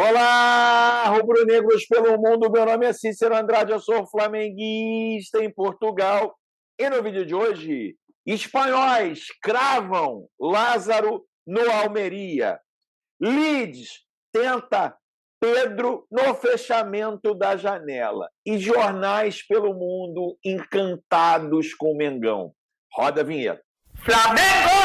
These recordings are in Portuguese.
Olá, rubro-negros pelo mundo. Meu nome é Cícero Andrade, eu sou flamenguista em Portugal. E no vídeo de hoje, espanhóis cravam Lázaro no Almeria. Leeds tenta Pedro no fechamento da janela. E jornais pelo mundo encantados com o Mengão. Roda a vinheta. Flamengo!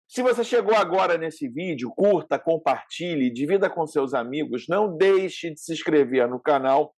Se você chegou agora nesse vídeo, curta, compartilhe, divida com seus amigos, não deixe de se inscrever no canal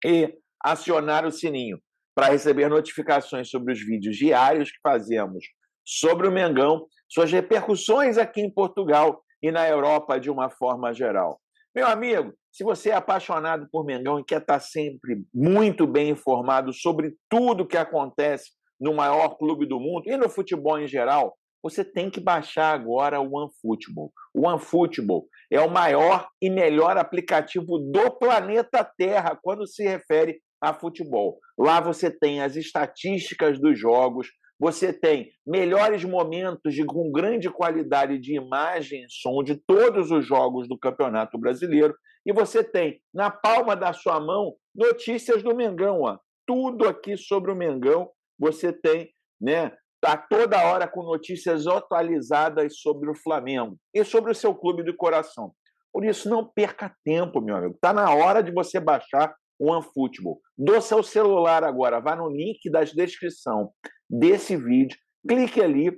e acionar o sininho para receber notificações sobre os vídeos diários que fazemos sobre o Mengão, suas repercussões aqui em Portugal e na Europa de uma forma geral. Meu amigo, se você é apaixonado por Mengão e quer estar sempre muito bem informado sobre tudo que acontece no maior clube do mundo e no futebol em geral, você tem que baixar agora o OneFootball. O OneFootball é o maior e melhor aplicativo do planeta Terra quando se refere a futebol. Lá você tem as estatísticas dos jogos, você tem melhores momentos com grande qualidade de imagem e som de todos os jogos do Campeonato Brasileiro e você tem, na palma da sua mão, notícias do Mengão. Ó. Tudo aqui sobre o Mengão você tem, né? Está toda hora com notícias atualizadas sobre o Flamengo e sobre o seu clube do coração. Por isso, não perca tempo, meu amigo. Está na hora de você baixar o OneFootball. Do seu celular agora, vá no link da descrição desse vídeo, clique ali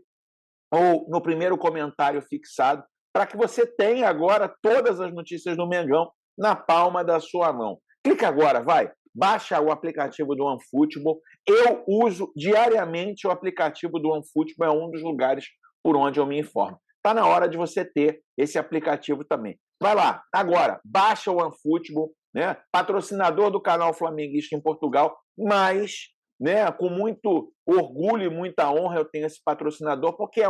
ou no primeiro comentário fixado para que você tenha agora todas as notícias do Mengão na palma da sua mão. Clique agora, vai. Baixa o aplicativo do OneFootball. Eu uso diariamente o aplicativo do OneFootball, é um dos lugares por onde eu me informo. Está na hora de você ter esse aplicativo também. Vai lá, agora, baixa o OneFootball, né? Patrocinador do canal Flamenguista em Portugal, mas, né, com muito orgulho e muita honra eu tenho esse patrocinador, porque é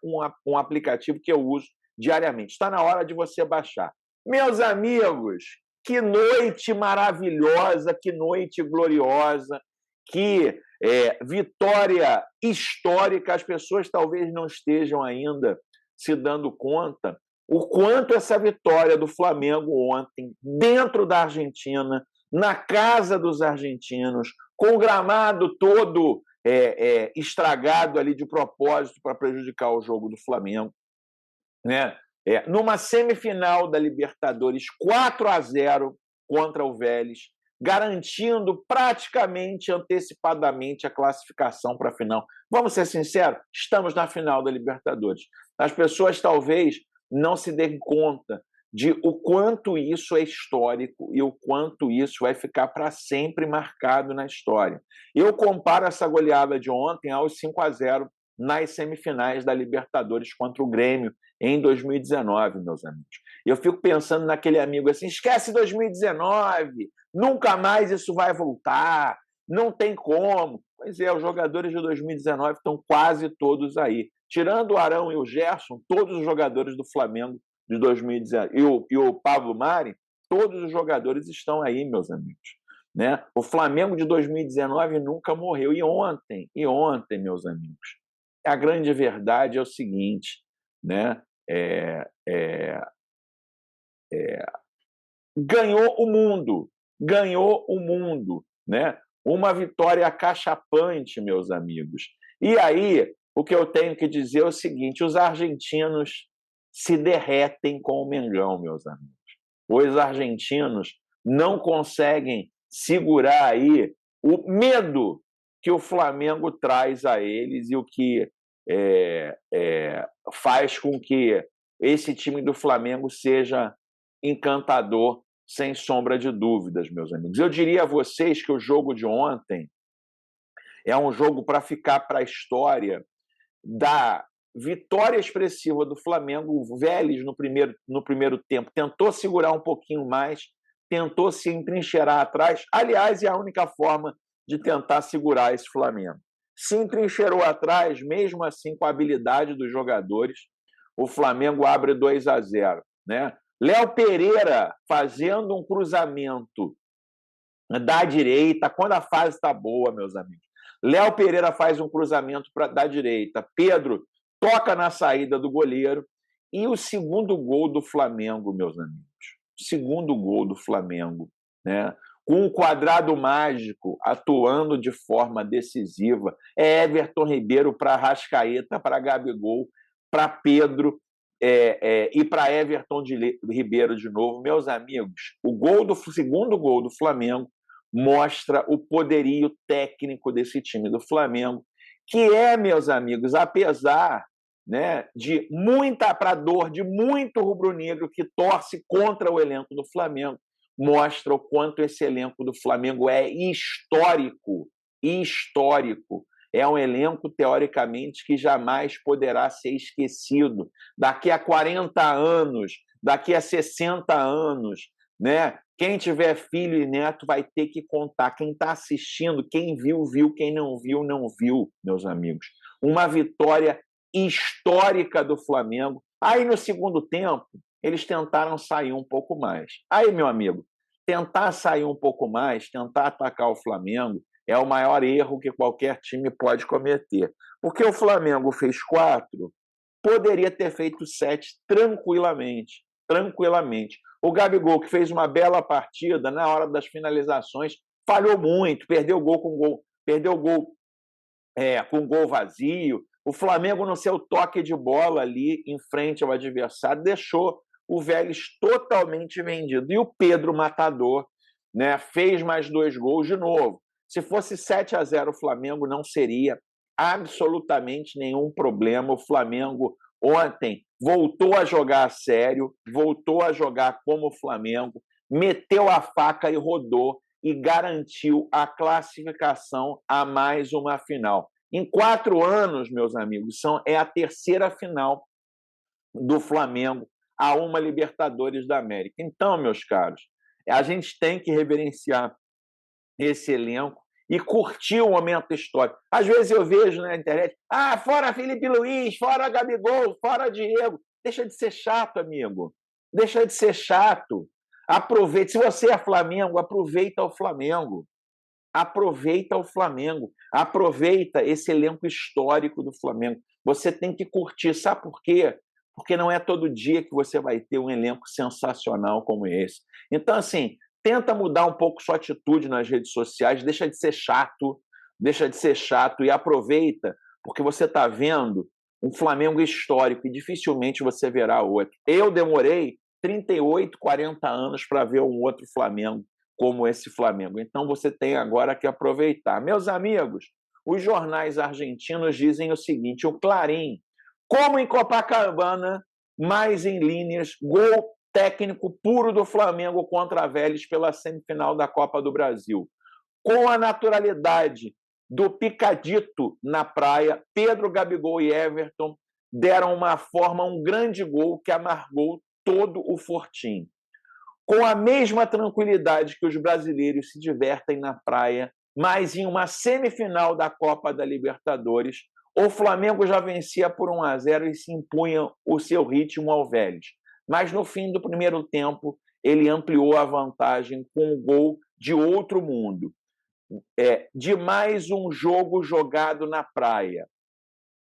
um aplicativo que eu uso diariamente. Está na hora de você baixar. Meus amigos, que noite maravilhosa, que noite gloriosa, que vitória histórica. As pessoas talvez não estejam ainda se dando conta o quanto essa vitória do Flamengo ontem, dentro da Argentina, na casa dos argentinos, com o gramado todo estragado ali de propósito para prejudicar o jogo do Flamengo, né? Numa semifinal da Libertadores 4-0 contra o Vélez, garantindo praticamente antecipadamente a classificação para a final. Vamos ser sinceros, estamos na final da Libertadores. As pessoas talvez não se deem conta de o quanto isso é histórico e o quanto isso vai ficar para sempre marcado na história. Eu comparo essa goleada de ontem aos 5-0 nas semifinais da Libertadores contra o Grêmio em 2019, meus amigos. Eu fico pensando naquele amigo assim, esquece 2019, nunca mais isso vai voltar, não tem como. Pois é, os jogadores de 2019 estão quase todos aí. Tirando o Arão e o Gerson, todos os jogadores do Flamengo de 2019 e o Pablo Mari, todos os jogadores estão aí, meus amigos. Né? O Flamengo de 2019 nunca morreu. E ontem, meus amigos, a grande verdade é o seguinte, né? Ganhou o mundo, né? Uma vitória acachapante, meus amigos. E aí, o que eu tenho que dizer é o seguinte, os argentinos se derretem com o Mengão, meus amigos. Os argentinos não conseguem segurar aí o medo que o Flamengo traz a eles e o que faz com que esse time do Flamengo seja encantador, sem sombra de dúvidas, meus amigos. Eu diria a vocês que o jogo de ontem é um jogo para ficar para a história da vitória expressiva do Flamengo. O Vélez, no primeiro tempo, tentou segurar um pouquinho mais, tentou se entrincheirar atrás. Aliás, é a única forma de tentar segurar esse Flamengo. Se entrincheirou atrás, mesmo assim, com a habilidade dos jogadores, o Flamengo abre 2-0, né? Léo Pereira fazendo um cruzamento da direita, quando a fase está boa, meus amigos. Léo Pereira faz um cruzamento da direita, Pedro toca na saída do goleiro E o segundo gol do Flamengo, meus amigos, o segundo gol do Flamengo, né? Com o quadrado mágico atuando de forma decisiva, é Everton Ribeiro para Arrascaeta, para Gabigol, para Pedro e para Everton Ribeiro de novo. Meus amigos, segundo gol do Flamengo mostra o poderio técnico desse time do Flamengo, que meus amigos, apesar, né, de muita para dor de muito rubro-negro que torce contra o elenco do Flamengo, mostra o quanto esse elenco do Flamengo é histórico. É um elenco, teoricamente, que jamais poderá ser esquecido. Daqui a 40 anos, daqui a 60 anos, né? Quem tiver filho e neto vai ter que contar. Quem está assistindo, quem viu, viu. Quem não viu, não viu, meus amigos. Uma vitória histórica do Flamengo. Aí, no segundo tempo, eles tentaram sair um pouco mais. Aí, meu amigo, tentar sair um pouco mais, tentar atacar o Flamengo, é o maior erro que qualquer time pode cometer. Porque o Flamengo fez 4, poderia ter feito 7 tranquilamente. O Gabigol, que fez uma bela partida, na hora das finalizações, falhou muito, perdeu o gol com gol vazio. O Flamengo, no seu toque de bola ali em frente ao adversário, deixou o Vélez totalmente vendido. E o Pedro Matador, né, fez mais 2 gols de novo. Se fosse 7-0 o Flamengo, não seria absolutamente nenhum problema. O Flamengo ontem voltou a jogar a sério, voltou a jogar como o Flamengo, meteu a faca e rodou e garantiu a classificação a mais uma final. Em 4 anos, meus amigos, é a terceira final do Flamengo a uma Libertadores da América. Então, meus caros, a gente tem que reverenciar esse elenco e curtir o momento histórico. Às vezes eu vejo na internet, fora Felipe Luiz, fora Gabigol, fora Diego. Deixa de ser chato, amigo. Deixa de ser chato. Aproveite. Se você é Flamengo, aproveita o Flamengo. Aproveita o Flamengo. Aproveita esse elenco histórico do Flamengo. Você tem que curtir. Sabe por quê? Porque não é todo dia que você vai ter um elenco sensacional como esse. Então, assim, tenta mudar um pouco sua atitude nas redes sociais, deixa de ser chato e aproveita, porque você está vendo um Flamengo histórico e dificilmente você verá outro. Eu demorei 38, 40 anos para ver um outro Flamengo como esse Flamengo. Então você tem agora que aproveitar. Meus amigos, os jornais argentinos dizem o seguinte, o Clarín, como em Copacabana, mais em linhas, gol técnico puro do Flamengo contra a Vélez pela semifinal da Copa do Brasil. Com a naturalidade do picadito na praia, Pedro, Gabigol e Everton deram um grande gol que amargou todo o fortim. Com a mesma tranquilidade que os brasileiros se divertem na praia, mas em uma semifinal da Copa da Libertadores, o Flamengo já vencia por 1-0 e se impunha o seu ritmo ao Vélez. Mas no fim do primeiro tempo, ele ampliou a vantagem com um gol de outro mundo. De mais um jogo jogado na praia.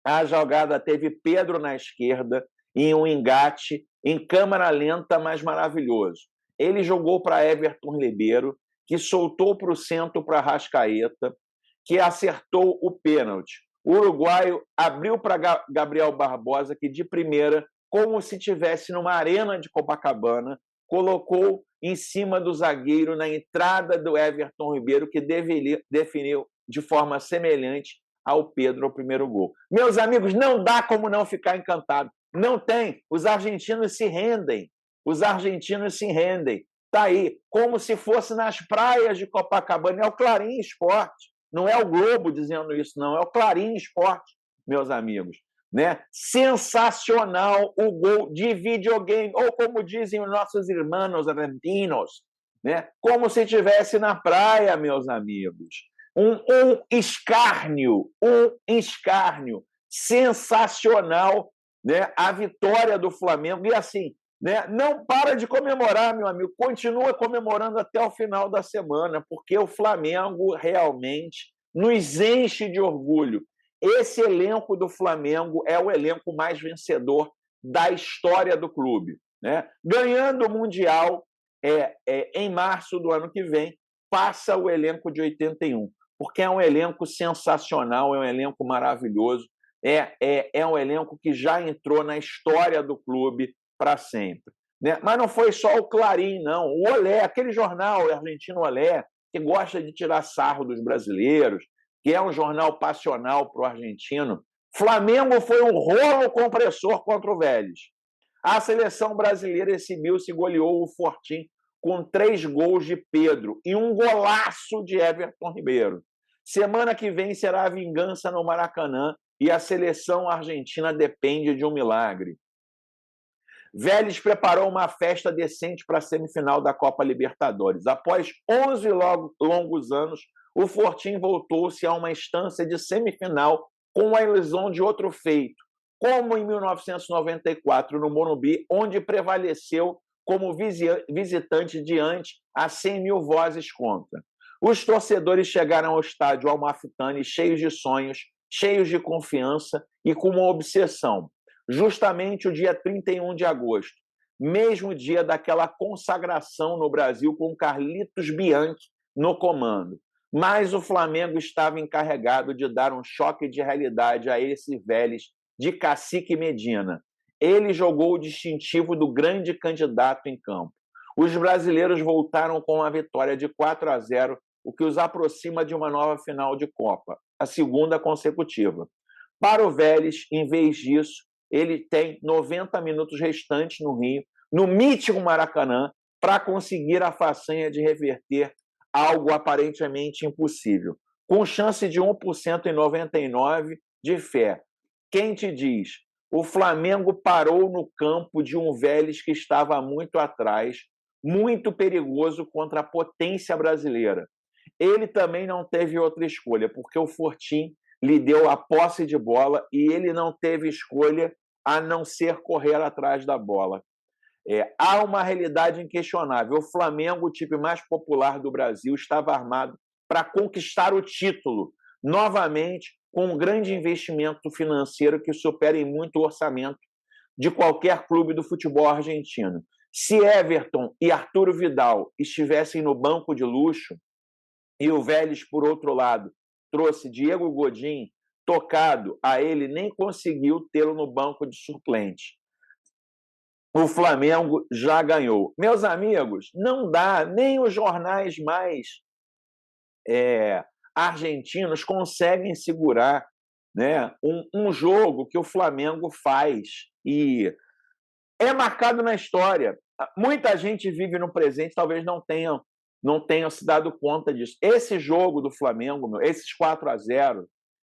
A jogada teve Pedro na esquerda, em um engate, em câmera lenta, mas maravilhoso. Ele jogou para Everton Ribeiro, que soltou para o centro para Arrascaeta, que acertou o pênalti. O uruguaio abriu para Gabriel Barbosa, que de primeira, como se estivesse numa arena de Copacabana, colocou em cima do zagueiro na entrada do Everton Ribeiro, que definiu de forma semelhante ao Pedro o primeiro gol. Meus amigos, não dá como não ficar encantado. Não tem. Os argentinos se rendem. Está aí, como se fosse nas praias de Copacabana. É o Clarim Esporte. Não é o Globo dizendo isso, não. É o Clarim Esporte, meus amigos. Né? Sensacional o gol de videogame, ou como dizem os nossos irmãos argentinos, né? Como se estivesse na praia, meus amigos. Um escárnio sensacional, né? A vitória do Flamengo. E assim, né? Não para de comemorar, meu amigo, continua comemorando até o final da semana, porque o Flamengo realmente nos enche de orgulho. Esse elenco do Flamengo é o elenco mais vencedor da história do clube, né? Ganhando o Mundial em março do ano que vem, passa o elenco de 81, porque é um elenco sensacional, é um elenco maravilhoso, é um elenco que já entrou na história do clube para sempre. Né? Mas não foi só o Clarim, não. O Olé, aquele jornal argentino Olé, que gosta de tirar sarro dos brasileiros, que é um jornal passional para o argentino. Flamengo foi um rolo compressor contra o Vélez. A seleção brasileira exibiu-se e goleou o Fortim com 3 gols de Pedro e um golaço de Everton Ribeiro. Semana que vem será a vingança no Maracanã e a seleção argentina depende de um milagre. Vélez preparou uma festa decente para a semifinal da Copa Libertadores. Após 11 longos anos, o Fortim voltou-se a uma instância de semifinal com a ilusão de outro feito, como em 1994 no Morumbi, onde prevaleceu como visitante diante a 100 mil vozes contra. Os torcedores chegaram ao estádio Amalfitani cheios de sonhos, cheios de confiança e com uma obsessão. Justamente o dia 31 de agosto, mesmo dia daquela consagração no Brasil com Carlitos Bianchi no comando. Mas o Flamengo estava encarregado de dar um choque de realidade a esse Vélez de Cacique Medina. Ele jogou o distintivo do grande candidato em campo. Os brasileiros voltaram com a vitória de 4-0, o que os aproxima de uma nova final de Copa, a segunda consecutiva. Para o Vélez, em vez disso, ele tem 90 minutos restantes no Rio, no mítico Maracanã, para conseguir a façanha de reverter algo aparentemente impossível. Com chance de 1% em 99 de fé. Quem te diz? O Flamengo parou no campo de um Vélez que estava muito atrás, muito perigoso contra a potência brasileira. Ele também não teve outra escolha, porque o Fortim lhe deu a posse de bola e ele não teve escolha a não ser correr atrás da bola. Há uma realidade inquestionável. O Flamengo, o time mais popular do Brasil, estava armado para conquistar o título, novamente, com um grande investimento financeiro que supera em muito o orçamento de qualquer clube do futebol argentino. Se Everton e Arturo Vidal estivessem no banco de luxo, e o Vélez, por outro lado, trouxe Diego Godin, tocado a ele, nem conseguiu tê-lo no banco de suplentes. O Flamengo já ganhou. Meus amigos, não dá, nem os jornais mais argentinos conseguem segurar, né, um jogo que o Flamengo faz e é marcado na história. Muita gente vive no presente, talvez não tenham se dado conta disso. Esse jogo do Flamengo, esses 4-0,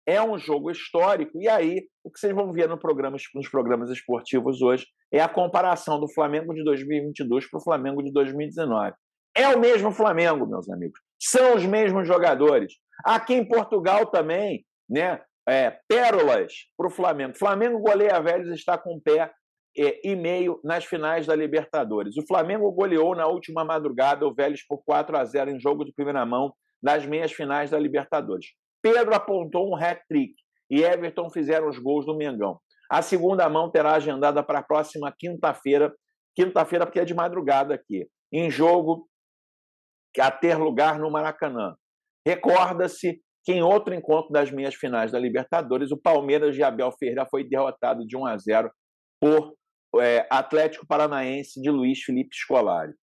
é um jogo histórico. E aí, o que vocês vão ver nos programas esportivos hoje é a comparação do Flamengo de 2022 para o Flamengo de 2019. É o mesmo Flamengo, meus amigos. São os mesmos jogadores. Aqui em Portugal também, né? Pérolas para o Flamengo. Flamengo goleia Vélez, está com um pé e meio nas finais da Libertadores. O Flamengo goleou na última madrugada o Vélez por 4-0 em jogo de primeira mão das meias finais da Libertadores. Pedro apontou um hat-trick e Everton fizeram os gols do Mengão. A segunda mão terá agendada para a próxima quinta-feira porque é de madrugada aqui, em jogo a ter lugar no Maracanã. Recorda-se que em outro encontro das meias finais da Libertadores, o Palmeiras de Abel Ferreira foi derrotado de 1-0 por Atlético Paranaense de Luiz Felipe Scolari.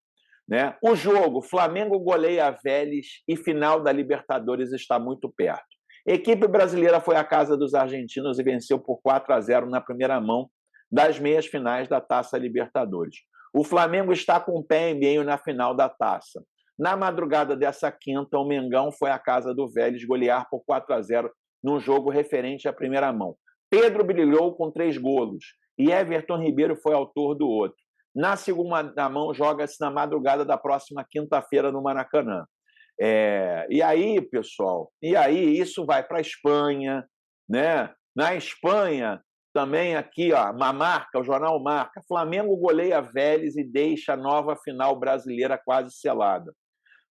Né? O jogo, Flamengo goleia Vélez e final da Libertadores está muito perto. Equipe brasileira foi à casa dos argentinos e venceu por 4-0 na primeira mão das meias finais da Taça Libertadores. O Flamengo está com o pé e meio na final da Taça. Na madrugada dessa quinta, o Mengão foi à casa do Vélez golear por 4-0 num jogo referente à primeira mão. Pedro brilhou com 3 gols e Everton Ribeiro foi autor do outro. Na segunda mão, joga-se na madrugada da próxima quinta-feira no Maracanã. E aí, pessoal, isso vai para a Espanha, né? Na Espanha, também aqui, ó, o jornal Marca, Flamengo goleia Vélez e deixa a nova final brasileira quase selada.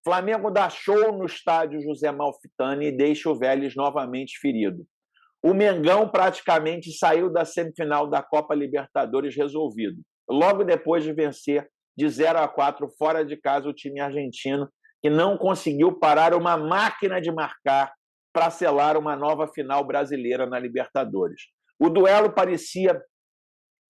Flamengo dá show no estádio José Amalfitani e deixa o Vélez novamente ferido. o Mengão praticamente saiu da semifinal da Copa Libertadores resolvido, logo depois de vencer de 0-4 fora de casa o time argentino, que não conseguiu parar uma máquina de marcar para selar uma nova final brasileira na Libertadores. O duelo parecia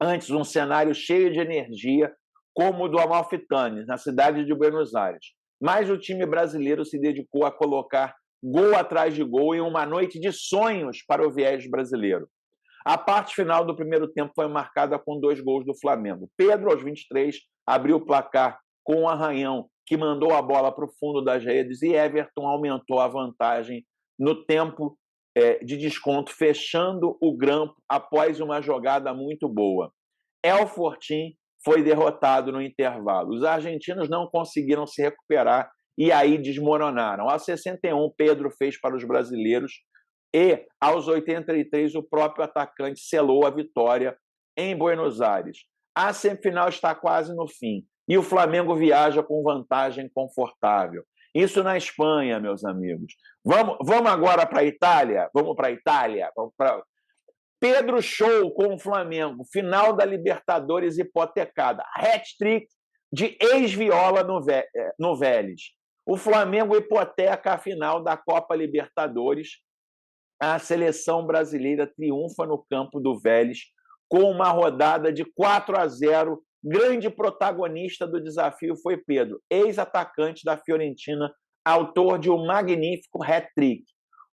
antes um cenário cheio de energia, como o do Amalfitani, na cidade de Buenos Aires. Mas o time brasileiro se dedicou a colocar gol atrás de gol em uma noite de sonhos para o viés brasileiro. A parte final do primeiro tempo foi marcada com 2 gols do Flamengo. Pedro, aos 23, abriu o placar com um arranhão que mandou a bola para o fundo das redes e Everton aumentou a vantagem no tempo de desconto, fechando o grampo após uma jogada muito boa. El Fortín foi derrotado no intervalo. Os argentinos não conseguiram se recuperar e aí desmoronaram. Aos 61, Pedro fez para os brasileiros e, aos 83, o próprio atacante selou a vitória em Buenos Aires. A semifinal está quase no fim e o Flamengo viaja com vantagem confortável. Isso na Espanha, meus amigos. Vamos agora para a Itália? Vamos para a Itália? Pedro Show com o Flamengo, final da Libertadores hipotecada. Hat-trick de ex-Viola no Vélez. O Flamengo hipoteca a final da Copa Libertadores. A seleção brasileira triunfa no campo do Vélez com uma rodada de 4-0. Grande protagonista do desafio foi Pedro, ex-atacante da Fiorentina, autor de um magnífico hat-trick.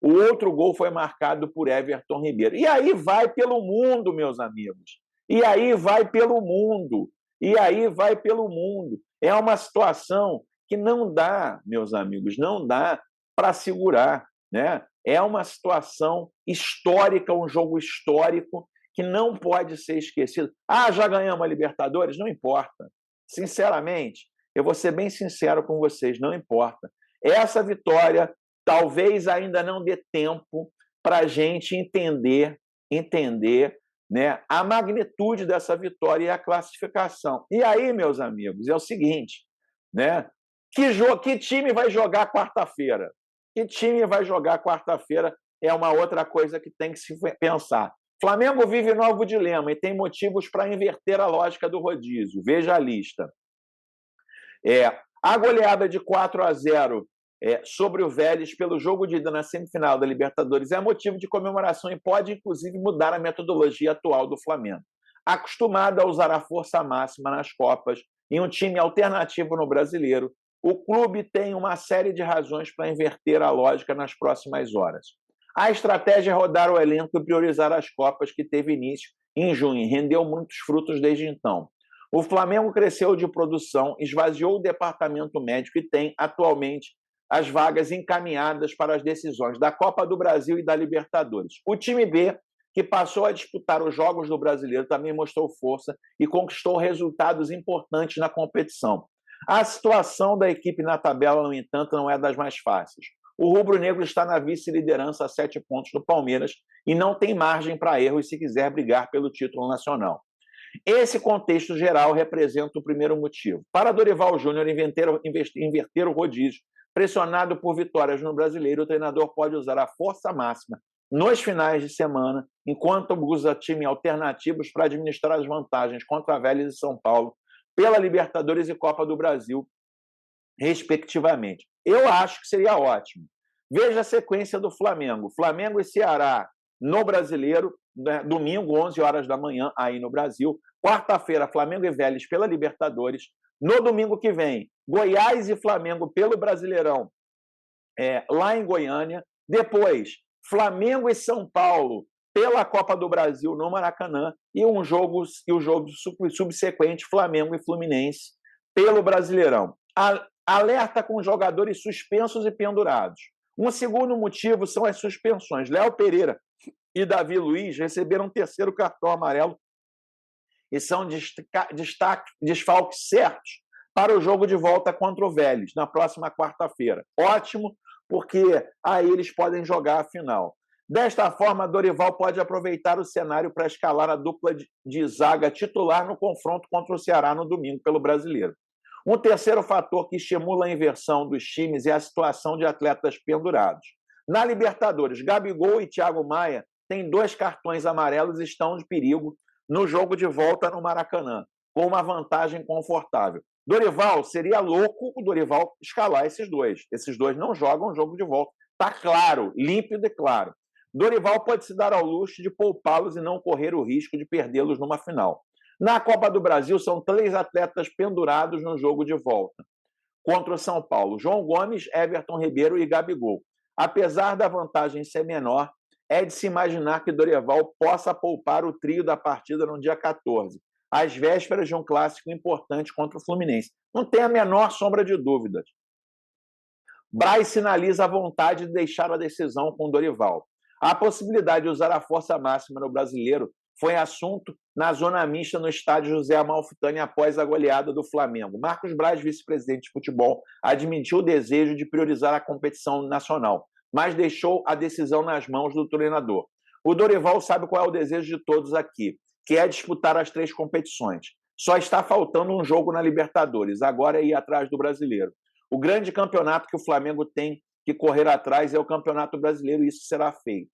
O outro gol foi marcado por Everton Ribeiro. E aí vai pelo mundo, meus amigos. E aí vai pelo mundo. E aí vai pelo mundo. É uma situação que não dá, meus amigos, não dá para segurar, né? É uma situação histórica, um jogo histórico que não pode ser esquecido. Ah, já ganhamos a Libertadores? Não importa. Sinceramente, eu vou ser bem sincero com vocês, não importa. Essa vitória talvez ainda não dê tempo para a gente entender, né, a magnitude dessa vitória e a classificação. E aí, meus amigos, é o seguinte, né? Que time vai jogar quarta-feira? Que time vai jogar quarta-feira é uma outra coisa que tem que se pensar. Flamengo vive novo dilema e tem motivos para inverter a lógica do rodízio. Veja a lista. A goleada de 4-0 sobre o Vélez pelo jogo de ida na semifinal da Libertadores é motivo de comemoração e pode, inclusive, mudar a metodologia atual do Flamengo. Acostumado a usar a força máxima nas Copas e um time alternativo no Brasileiro, o clube tem uma série de razões para inverter a lógica nas próximas horas. A estratégia é rodar o elenco e priorizar as Copas que teve início em junho e rendeu muitos frutos desde então. O Flamengo cresceu de produção, esvaziou o departamento médico e tem, atualmente, as vagas encaminhadas para as decisões da Copa do Brasil e da Libertadores. O time B, que passou a disputar os Jogos do Brasileiro, também mostrou força e conquistou resultados importantes na competição. A situação da equipe na tabela, no entanto, não é das mais fáceis. O rubro-negro está na vice-liderança a 7 pontos do Palmeiras e não tem margem para erros se quiser brigar pelo título nacional. Esse contexto geral representa o primeiro motivo. Para Dorival Júnior inverter o rodízio, pressionado por vitórias no Brasileiro, o treinador pode usar a força máxima nos finais de semana, enquanto usa time alternativos para administrar as vantagens contra a Vélez e São Paulo pela Libertadores e Copa do Brasil, respectivamente. Eu acho que seria ótimo. Veja a sequência do Flamengo. Flamengo e Ceará no Brasileiro, né, domingo, 11 horas da manhã, aí no Brasil. Quarta-feira, Flamengo e Vélez pela Libertadores. No domingo que vem, Goiás e Flamengo pelo Brasileirão, lá em Goiânia. Depois, Flamengo e São Paulo pela Copa do Brasil no Maracanã. E o jogo subsequente, Flamengo e Fluminense pelo Brasileirão. Alerta com jogadores suspensos e pendurados. Um segundo motivo são as suspensões. Léo Pereira e Davi Luiz receberam um terceiro cartão amarelo e são desfalques certos para o jogo de volta contra o Vélez, na próxima quarta-feira. Ótimo, porque aí eles podem jogar a final. Desta forma, Dorival pode aproveitar o cenário para escalar a dupla de zaga titular no confronto contra o Ceará no domingo pelo Brasileiro. Um terceiro fator que estimula a inversão dos times é a situação de atletas pendurados. Na Libertadores, Gabigol e Thiago Maia tem 2 cartões amarelos e estão de perigo no jogo de volta no Maracanã, com uma vantagem confortável. Dorival, seria louco o Dorival escalar esses dois. Esses dois não jogam o jogo de volta. Está claro, límpido e claro. Dorival pode se dar ao luxo de poupá-los e não correr o risco de perdê-los numa final. Na Copa do Brasil, são 3 atletas pendurados no jogo de volta contra o São Paulo: João Gomes, Everton Ribeiro e Gabigol. Apesar da vantagem ser menor, é de se imaginar que Dorival possa poupar o trio da partida no dia 14, às vésperas de um clássico importante contra o Fluminense. Não tem a menor sombra de dúvidas. Braz sinaliza a vontade de deixar a decisão com Dorival. A possibilidade de usar a força máxima no Brasileiro foi assunto na zona mista no estádio José Amalfitani após a goleada do Flamengo. Marcos Braz, vice-presidente de futebol, admitiu o desejo de priorizar a competição nacional, mas deixou a decisão nas mãos do treinador. O Dorival sabe qual é o desejo de todos aqui, que é disputar as 3 competições. Só está faltando um jogo na Libertadores, agora é ir atrás do Brasileiro. O grande campeonato que o Flamengo tem que correr atrás é o Campeonato Brasileiro, e isso será feito.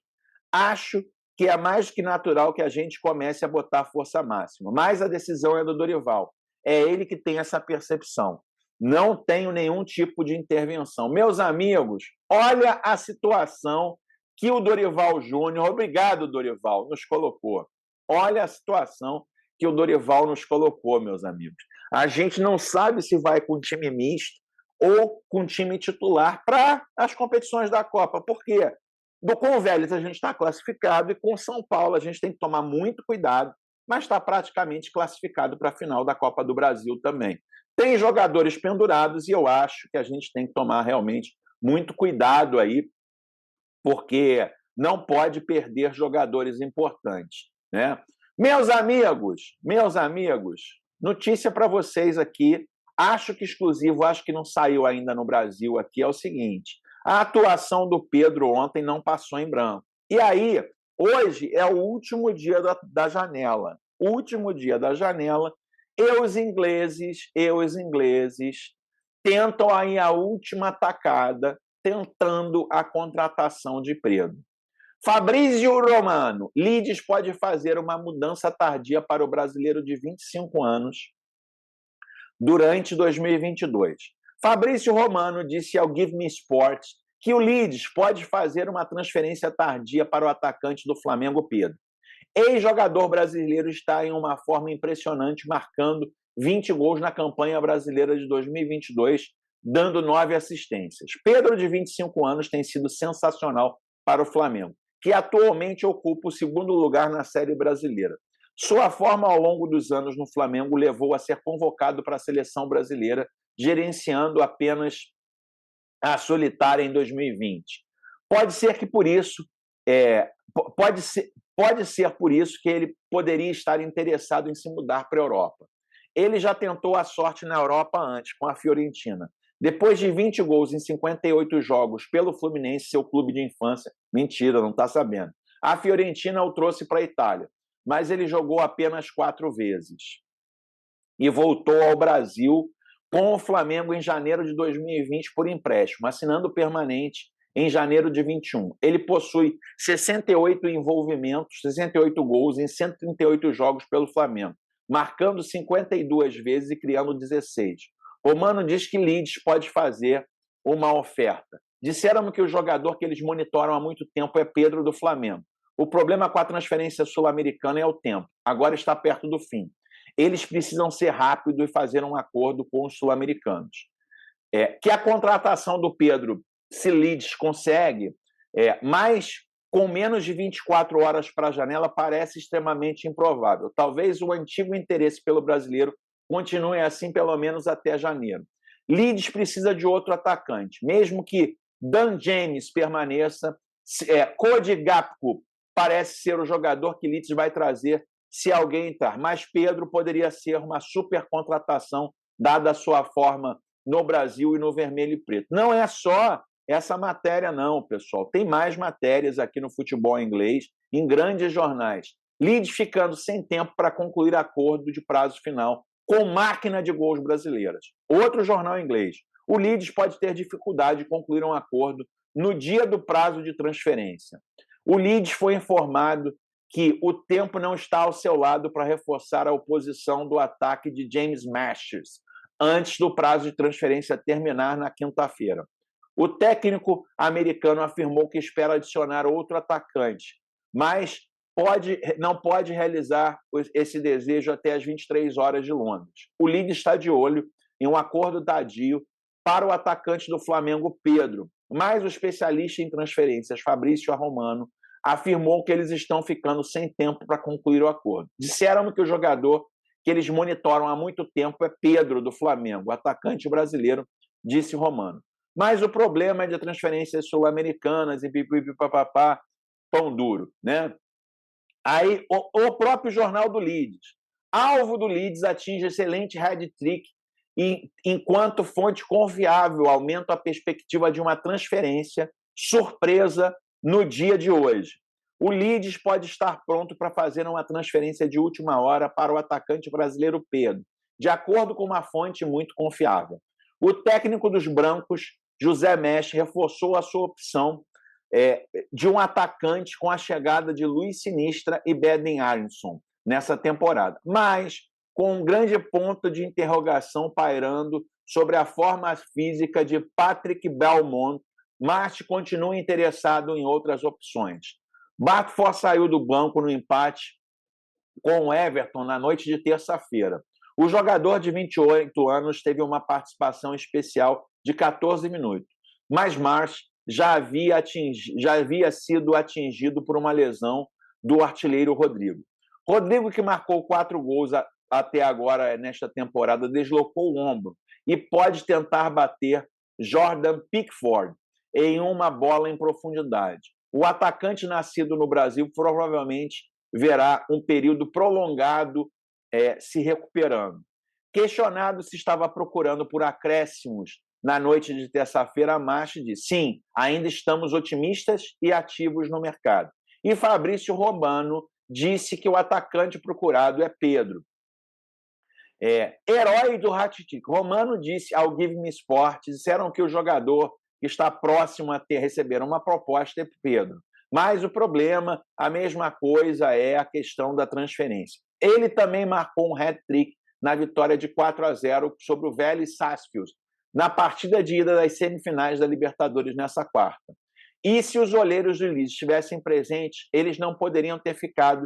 Acho que é mais que natural que a gente comece a botar força máxima, mas a decisão é do Dorival. É ele que tem essa percepção. Não tenho nenhum tipo de intervenção. Meus amigos, olha a situação que o Dorival Júnior, obrigado, Dorival, nos colocou. Olha a situação que o Dorival nos colocou, meus amigos. A gente não sabe se vai com time misto ou com time titular para as competições da Copa. Por quê? Com o Vélez a gente está classificado e com o São Paulo a gente tem que tomar muito cuidado, mas está praticamente classificado para a final da Copa do Brasil também. Tem jogadores pendurados e eu acho que a gente tem que tomar realmente muito cuidado aí, porque não pode perder jogadores importantes, né? Meus amigos, notícia para vocês aqui, acho que exclusivo, acho que não saiu ainda no Brasil aqui, é o seguinte: a atuação do Pedro ontem não passou em branco. E aí, hoje é o último dia da janela. O último dia da janela, e os ingleses tentam aí a última tacada, tentando a contratação de Pedro. Fabrício Romano: Leeds pode fazer uma mudança tardia para o brasileiro de 25 anos durante 2022. Fabrício Romano disse ao Give Me Sports que o Leeds pode fazer uma transferência tardia para o atacante do Flamengo, Pedro. Ex-jogador brasileiro está em uma forma impressionante, marcando 20 gols na campanha brasileira de 2022, dando 9 assistências. Pedro, de 25 anos, tem sido sensacional para o Flamengo, que atualmente ocupa o 2º lugar na Série Brasileira. Sua forma ao longo dos anos no Flamengo levou a ser convocado para a seleção brasileira, gerenciando apenas a solitária em 2020. Pode ser que por isso, pode ser por isso que ele poderia estar interessado em se mudar para a Europa. Ele já tentou a sorte na Europa antes, com a Fiorentina. Depois de 20 gols em 58 jogos pelo Fluminense, seu clube de infância, mentira, não está sabendo. A Fiorentina o trouxe para a Itália, mas ele jogou apenas 4 vezes. E voltou ao Brasil com o Flamengo em janeiro de 2020 por empréstimo, assinando permanente em janeiro de 21. Ele possui 68 envolvimentos, 68 gols em 138 jogos pelo Flamengo, marcando 52 vezes e criando 16. Romano diz que Leeds pode fazer uma oferta. Disseram que o jogador que eles monitoram há muito tempo é Pedro, do Flamengo. O problema com a transferência sul-americana é o tempo. Agora está perto do fim. Eles precisam ser rápidos e fazer um acordo com os sul-americanos. Que a contratação do Pedro, se Leeds consegue, mas com menos de 24 horas para a janela, parece extremamente improvável. Talvez o antigo interesse pelo brasileiro continue assim pelo menos até janeiro. Leeds precisa de outro atacante, mesmo que Dan James permaneça. Cody Gakpo parece ser o jogador que Leeds vai trazer se alguém entrar, mas Pedro poderia ser uma super contratação, dada a sua forma no Brasil e no vermelho e preto. Não é só essa matéria não, pessoal. Tem mais matérias aqui no futebol inglês, em grandes jornais. Leeds ficando sem tempo para concluir acordo de prazo final com máquina de gols brasileiras. Outro jornal inglês. O Leeds pode ter dificuldade de concluir um acordo no dia do prazo de transferência. O Leeds foi informado que o tempo não está ao seu lado para reforçar a oposição do ataque de James Masters antes do prazo de transferência terminar na quinta-feira. O técnico americano afirmou que espera adicionar outro atacante, mas não pode realizar esse desejo até as 23 horas de Londres. O Leeds está de olho em um acordo tardio para o atacante do Flamengo, Pedro, mas o especialista em transferências, Fabrício Romano, afirmou que eles estão ficando sem tempo para concluir o acordo. Disseram que o jogador que eles monitoram há muito tempo é Pedro, do Flamengo, o atacante brasileiro, disse Romano. Mas o problema é de transferências sul-americanas e pipipipapapá, pão duro, né? Aí, o próprio jornal do Leeds. Alvo do Leeds atinge excelente hat-trick e, enquanto fonte confiável, aumenta a perspectiva de uma transferência surpresa no dia de hoje. O Leeds pode estar pronto para fazer uma transferência de última hora para o atacante brasileiro Pedro, de acordo com uma fonte muito confiável. O técnico dos brancos, José Mesh, reforçou a sua opção de um atacante com a chegada de Luiz Sinistra e Beden Aronson nessa temporada, mas com um grande ponto de interrogação pairando sobre a forma física de Patrick Belmont. Marte continua interessado em outras opções. Batford saiu do banco no empate com o Everton na noite de terça-feira. O jogador de 28 anos teve uma participação especial de 14 minutos, mas March já havia sido atingido por uma lesão do artilheiro Rodrigo. Rodrigo, que marcou 4 gols até agora nesta temporada, deslocou o ombro e pode tentar bater Jordan Pickford em uma bola em profundidade. O atacante nascido no Brasil provavelmente verá um período prolongado se recuperando. Questionado se estava procurando por acréscimos na noite de terça-feira, March disse: sim, ainda estamos otimistas e ativos no mercado. E Fabrício Romano disse que o atacante procurado é Pedro. Herói do hat-trick. Romano disse ao Give Me Sport, disseram que o jogador que está próximo a receber uma proposta é Pedro. Mas o problema, a mesma coisa, é a questão da transferência. Ele também marcou um hat-trick na vitória de 4-0 sobre o Vélez Sarsfield, na partida de ida das semifinais da Libertadores nessa quarta. E se os olheiros do Leeds estivessem presentes, eles não poderiam ter ficado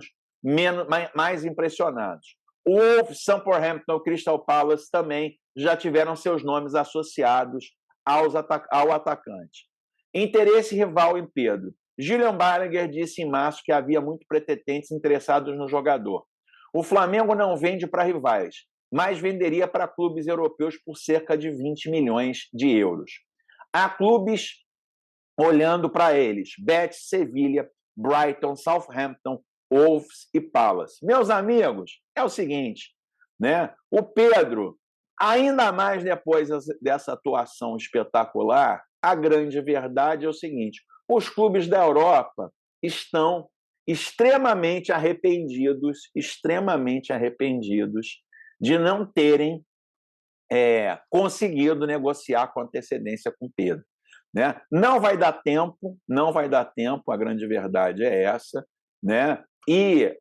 mais impressionados. O Wolverhampton, o Crystal Palace também já tiveram seus nomes associados ao atacante. Interesse rival em Pedro. Julian Balaguer disse em março que havia muitos pretendentes interessados no jogador. O Flamengo não vende para rivais, mas venderia para clubes europeus por cerca de 20 milhões de euros. Há clubes olhando para eles: Betis, Sevilha, Brighton, Southampton, Wolves e Palace. Meus amigos, é o seguinte, né? O Pedro, ainda mais depois dessa atuação espetacular, a grande verdade é o seguinte: os clubes da Europa estão extremamente arrependidos de não terem conseguido negociar com antecedência com Pedro. Né? Não vai dar tempo, a grande verdade é essa, né? E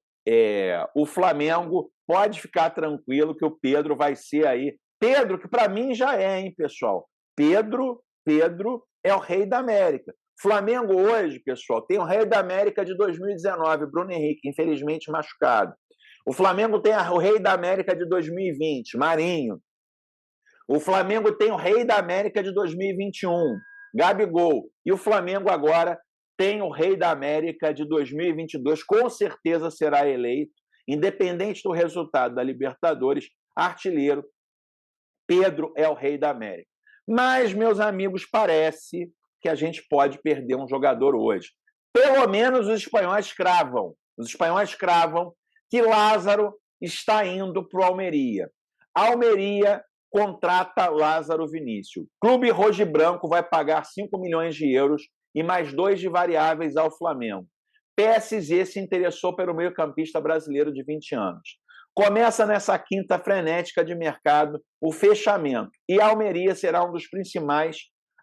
o Flamengo pode ficar tranquilo que o Pedro vai ser aí. Pedro, que para mim já é, hein, pessoal? Pedro é o rei da América. Flamengo hoje, pessoal, tem o rei da América de 2019, Bruno Henrique, infelizmente machucado. O Flamengo tem o rei da América de 2020, Marinho. O Flamengo tem o rei da América de 2021, Gabigol. E o Flamengo agora tem o rei da América de 2022, com certeza será eleito, independente do resultado da Libertadores, artilheiro. Pedro é o rei da América. Mas, meus amigos, parece que a gente pode perder um jogador hoje. Pelo menos os espanhóis cravam. Os espanhóis cravam que Lázaro está indo para o Almeria. Almeria contrata Lázaro Vinícius. Clube rojibranco vai pagar 5 milhões de euros e mais 2 de variáveis ao Flamengo. PSG se interessou pelo meio-campista brasileiro de 20 anos. Começa nessa quinta frenética de mercado o fechamento, e a Almeria será um dos principais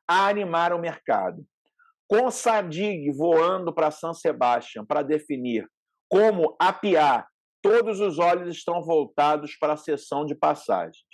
a animar o mercado. Com Sadig voando para San Sebastián para definir como apiar, todos os olhos estão voltados para a sessão de passagens.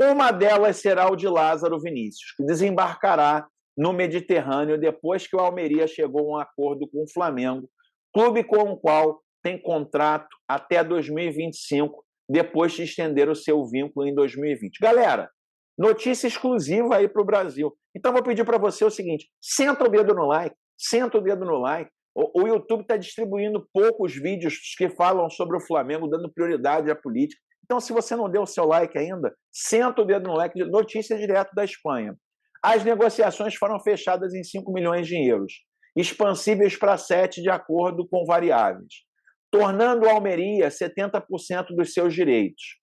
Uma delas será o de Lázaro Vinícius, que desembarcará no Mediterrâneo depois que o Almeria chegou a um acordo com o Flamengo, clube com o qual tem contrato até 2025, depois de estender o seu vínculo em 2020. Galera, notícia exclusiva aí para o Brasil. Então, vou pedir para você o seguinte: senta o dedo no like, senta o dedo no like. O YouTube está distribuindo poucos vídeos que falam sobre o Flamengo, dando prioridade à política. Então, se você não deu o seu like ainda, senta o dedo no like. Notícia direto da Espanha. As negociações foram fechadas em 5 milhões de euros, expansíveis para 7 de acordo com variáveis, tornando a Almeria 70% dos seus direitos,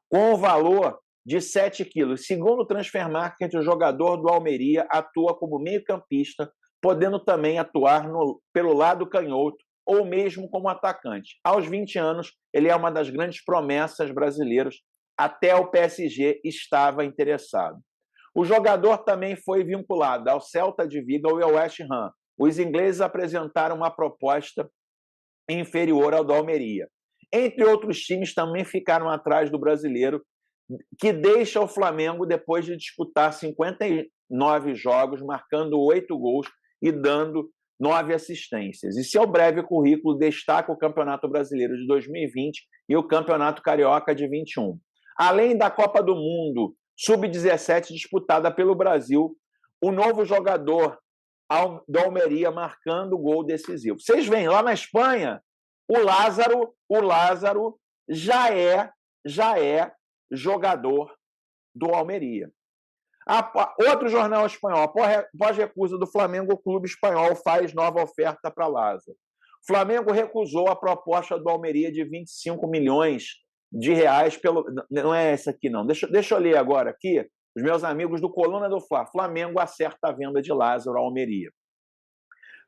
com o valor de 7 quilos. Segundo o Transfermarkt, o jogador do Almeria atua como meio-campista, podendo também atuar pelo lado canhoto ou mesmo como atacante. Aos 20 anos, ele é uma das grandes promessas brasileiras. Até o PSG estava interessado. O jogador também foi vinculado ao Celta de Vigo e ao West Ham. Os ingleses apresentaram uma proposta inferior ao do Almeria. Entre outros times, também ficaram atrás do brasileiro, que deixa o Flamengo depois de disputar 59 jogos, marcando 8 gols e dando 9 assistências. E seu breve currículo destaca o Campeonato Brasileiro de 2020 e o Campeonato Carioca de 21. Além da Copa do Mundo Sub-17 disputada pelo Brasil, o novo jogador do Almeria marcando gol decisivo. Vocês veem, lá na Espanha, o Lázaro já é jogador do Almeria. Outro jornal espanhol: após recusa do Flamengo, o clube espanhol faz nova oferta para Lázaro. O Flamengo recusou a proposta do Almeria de 25 milhões de reais pelo... Não é essa aqui, não. Deixa eu ler agora aqui. Os meus amigos do Coluna do Fla. Flamengo acerta a venda de Lázaro ao Almeria.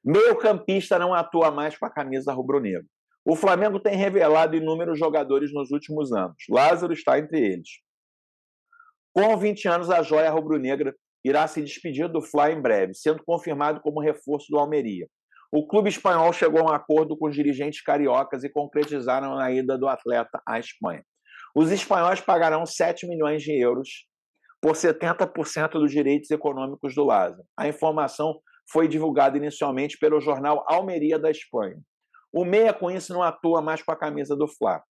Meio-campista não atua mais com a camisa rubro-negra. O Flamengo tem revelado inúmeros jogadores nos últimos anos. Lázaro está entre eles. Com 20 anos, a joia rubro-negra irá se despedir do Fla em breve, sendo confirmado como reforço do Almeria. O clube espanhol chegou a um acordo com os dirigentes cariocas e concretizaram a ida do atleta à Espanha. Os espanhóis pagarão 7 milhões de euros por 70% dos direitos econômicos do Lázaro. A informação foi divulgada inicialmente pelo jornal Almeria da Espanha. O meia, com isso, não atua mais com a camisa do Fla.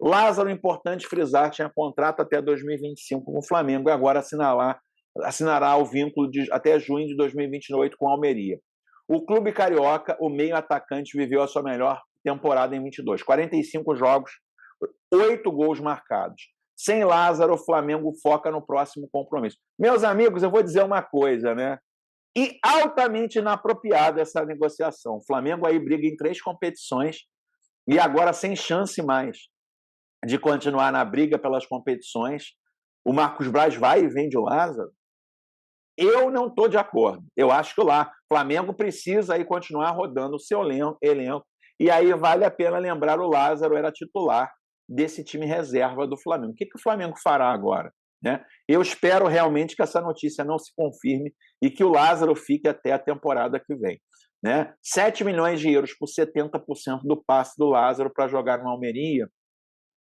Lázaro, importante frisar, tinha contrato até 2025 com o Flamengo e agora assinará o vínculo até junho de 2028 com a Almeria. O clube carioca, o meio-atacante, viveu a sua melhor temporada em 22. 45 jogos, 8 gols marcados. Sem Lázaro, o Flamengo foca no próximo compromisso. Meus amigos, eu vou dizer uma coisa, né? E altamente inapropriada essa negociação. O Flamengo aí briga em 3 competições e agora sem chance mais de continuar na briga pelas competições. O Marcos Braz vai e vende o Lázaro. Eu não estou de acordo. Eu acho que o Flamengo precisa aí continuar rodando o seu elenco. E aí vale a pena lembrar: o Lázaro era titular desse time reserva do Flamengo. O que o Flamengo fará agora? Né? Eu espero realmente que essa notícia não se confirme e que o Lázaro fique até a temporada que vem. Né? 7 milhões de euros por 70% do passe do Lázaro para jogar no Almeria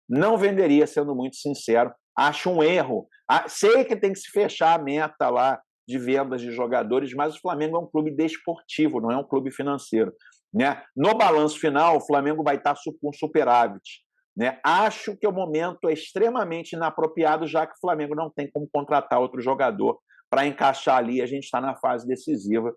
não venderia, sendo muito sincero. Acho um erro. Sei que tem que se fechar a meta lá de vendas de jogadores, mas o Flamengo é um clube desportivo, não é um clube financeiro. Né? No balanço final, o Flamengo vai estar com superávit. Né? Acho que o momento é extremamente inapropriado, já que o Flamengo não tem como contratar outro jogador para encaixar ali. A gente está na fase decisiva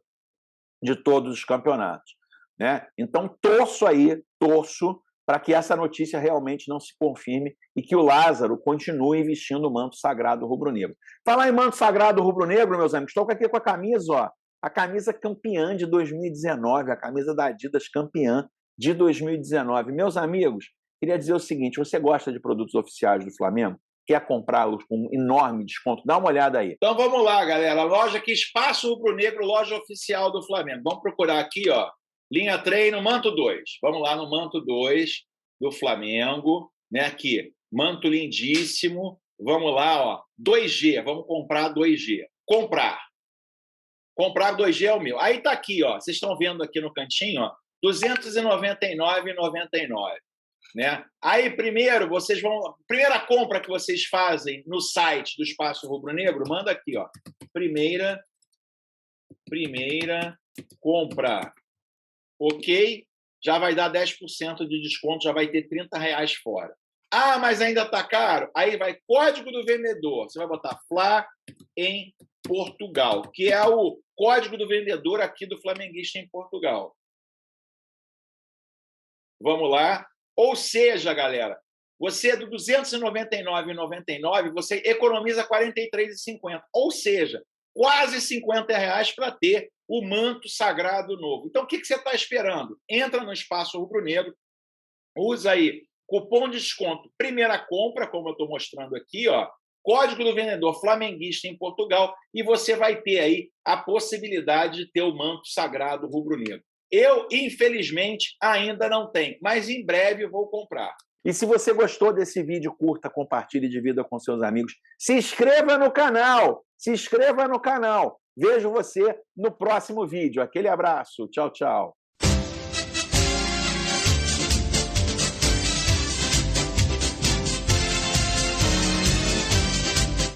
de todos os campeonatos. Né? Então, torço para que essa notícia realmente não se confirme e que o Lázaro continue vestindo o manto sagrado rubro-negro. Falar em manto sagrado rubro-negro, meus amigos, estou aqui com a camisa, ó, a camisa campeã de 2019, a camisa da Adidas campeã de 2019. Meus amigos, queria dizer o seguinte: você gosta de produtos oficiais do Flamengo? Quer comprá-los com um enorme desconto? Dá uma olhada aí. Então vamos lá, galera. Loja aqui, Espaço Rubro Negro, loja oficial do Flamengo. Vamos procurar aqui, ó. Linha treino, manto 2. Vamos lá no manto 2 do Flamengo. Né? Aqui, manto lindíssimo. Vamos lá, ó. 2G. Vamos comprar 2G. Comprar. Comprar 2G é o meu. Aí tá aqui, ó. Vocês estão vendo aqui no cantinho, ó, R$ 299,99, né? Aí primeiro vocês vão, primeira compra que vocês fazem no site do Espaço Rubro Negro, manda aqui, ó. Primeira compra. OK? Já vai dar 10% de desconto, já vai ter R$ 30 fora. Ah, mas ainda está caro? Aí vai código do vendedor. Você vai botar Fla em Portugal, que é o código do vendedor aqui do Flamenguista em Portugal. Vamos lá. Ou seja, galera, você do R$ 299,99, você economiza R$ 43,50. Ou seja, quase R$ 50 para ter o manto sagrado novo. Então, o que você está esperando? Entra no Espaço Rubro Negro, usa aí cupom de desconto, primeira compra, como eu estou mostrando aqui, ó, código do vendedor flamenguista em Portugal, e você vai ter aí a possibilidade de ter o manto sagrado rubro-negro. Eu, infelizmente, ainda não tenho, mas em breve eu vou comprar. E se você gostou desse vídeo, curta, compartilhe e divida com seus amigos. Se inscreva no canal! Se inscreva no canal! Vejo você no próximo vídeo. Aquele abraço. Tchau, tchau.